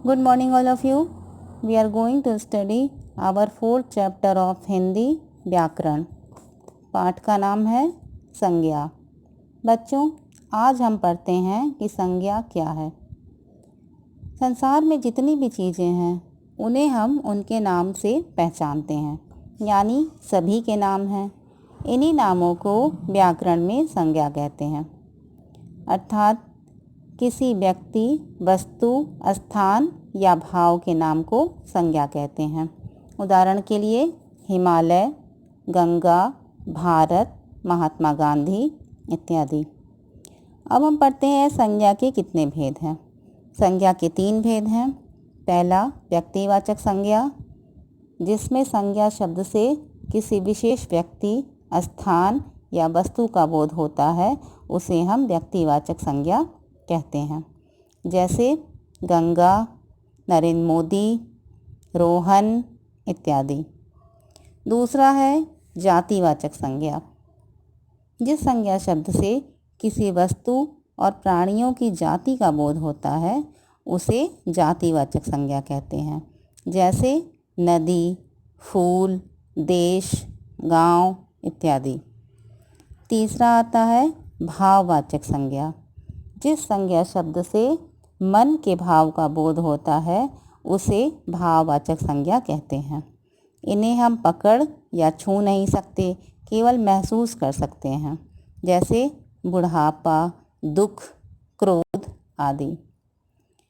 Good morning all of you. We are going to study our fourth chapter of Hindi व्याकरण। पाठ का नाम है संज्ञा। बच्चों, आज हम पढ़ते हैं कि संज्ञा क्या है। संसार में जितनी भी चीज़ें हैं उन्हें हम उनके नाम से पहचानते हैं, यानी सभी के नाम हैं। इन्हीं नामों को व्याकरण में संज्ञा कहते हैं, अर्थात किसी व्यक्ति, वस्तु, स्थान या भाव के नाम को संज्ञा कहते हैं। उदाहरण के लिए हिमालय, गंगा, भारत, महात्मा गांधी इत्यादि। अब हम पढ़ते हैं संज्ञा के कितने भेद हैं। संज्ञा के 3 भेद हैं। पहला व्यक्तिवाचक संज्ञा, जिसमें संज्ञा शब्द से किसी विशेष व्यक्ति, स्थान या वस्तु का बोध होता है, उसे हम व्यक्तिवाचक संज्ञा कहते हैं। जैसे गंगा, नरेंद्र मोदी, रोहन इत्यादि। दूसरा है जातिवाचक संज्ञा, जिस संज्ञा शब्द से किसी वस्तु और प्राणियों की जाति का बोध होता है, उसे जातिवाचक संज्ञा कहते हैं। जैसे नदी, फूल, देश, गांव इत्यादि। तीसरा आता है भाववाचक संज्ञा, जिस संज्ञा शब्द से मन के भाव का बोध होता है, उसे भाववाचक संज्ञा कहते हैं। इन्हें हम पकड़ या छू नहीं सकते, केवल महसूस कर सकते हैं। जैसे बुढ़ापा, दुख, क्रोध आदि।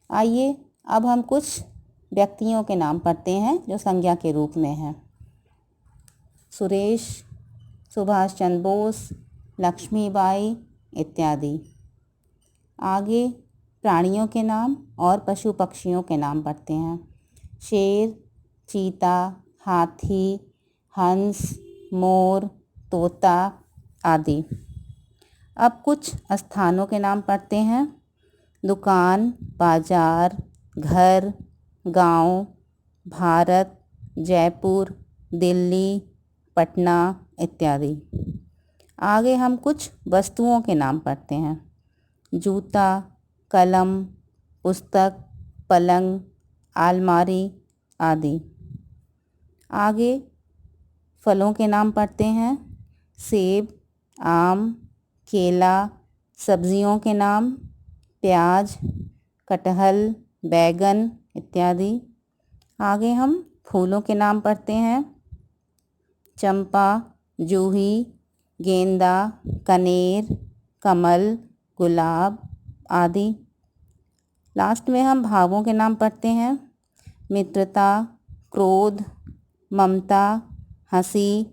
आइए अब हम कुछ व्यक्तियों के नाम पढ़ते हैं जो संज्ञा के रूप में हैं। सुरेश, सुभाष चंद्र बोस, लक्ष्मीबाई इत्यादि। आगे प्राणियों के नाम और पशु पक्षियों के नाम पढ़ते हैं। शेर, चीता, हाथी, हंस, मोर, तोता आदि। अब कुछ स्थानों के नाम पढ़ते हैं। दुकान, बाजार, घर, गांव, भारत, जयपुर, दिल्ली, पटना इत्यादि। आगे हम कुछ वस्तुओं के नाम पढ़ते हैं। जूता, कलम, पुस्तक, पलंग, अलमारी आदि। आगे फलों के नाम पढ़ते हैं। सेब, आम, केला। सब्जियों के नाम प्याज, कटहल, बैगन इत्यादि। आगे हम फूलों के नाम पढ़ते हैं। चंपा, जूही, गेंदा, कनेर, कमल, गुलाब आदि। लास्ट में हम भावों के नाम पढ़ते हैं। मित्रता, क्रोध, ममता, हंसी।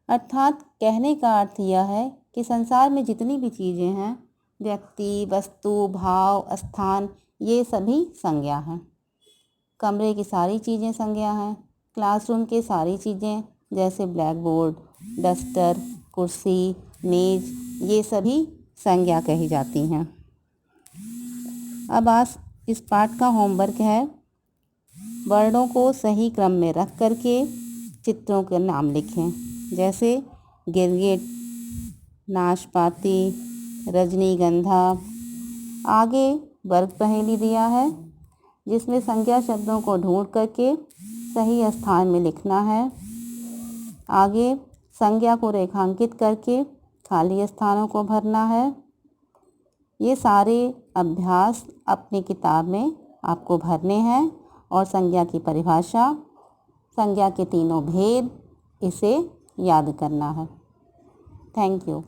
अर्थात कहने का अर्थ यह है कि संसार में जितनी भी चीज़ें हैं, व्यक्ति, वस्तु, भाव, स्थान, ये सभी संज्ञा हैं। कमरे की सारी चीज़ें संज्ञा हैं। क्लासरूम के सारी चीज़ें जैसे ब्लैक बोर्ड, डस्टर, कुर्सी, मेज़, ये सभी संज्ञा कही जाती हैं। अब आज इस पाठ का होमवर्क है, वर्णों को सही क्रम में रख करके चित्रों के नाम लिखें। जैसे गिरगिट, नाशपाती, रजनीगंधा। आगे वर्ग पहेली दिया है, जिसमें संज्ञा शब्दों को ढूंढ करके सही स्थान में लिखना है। आगे संज्ञा को रेखांकित करके खाली स्थानों को भरना है। ये सारे अभ्यास अपनी किताब में आपको भरने हैं और संज्ञा की परिभाषा, संज्ञा के 3 भेद, इसे याद करना है। Thank you.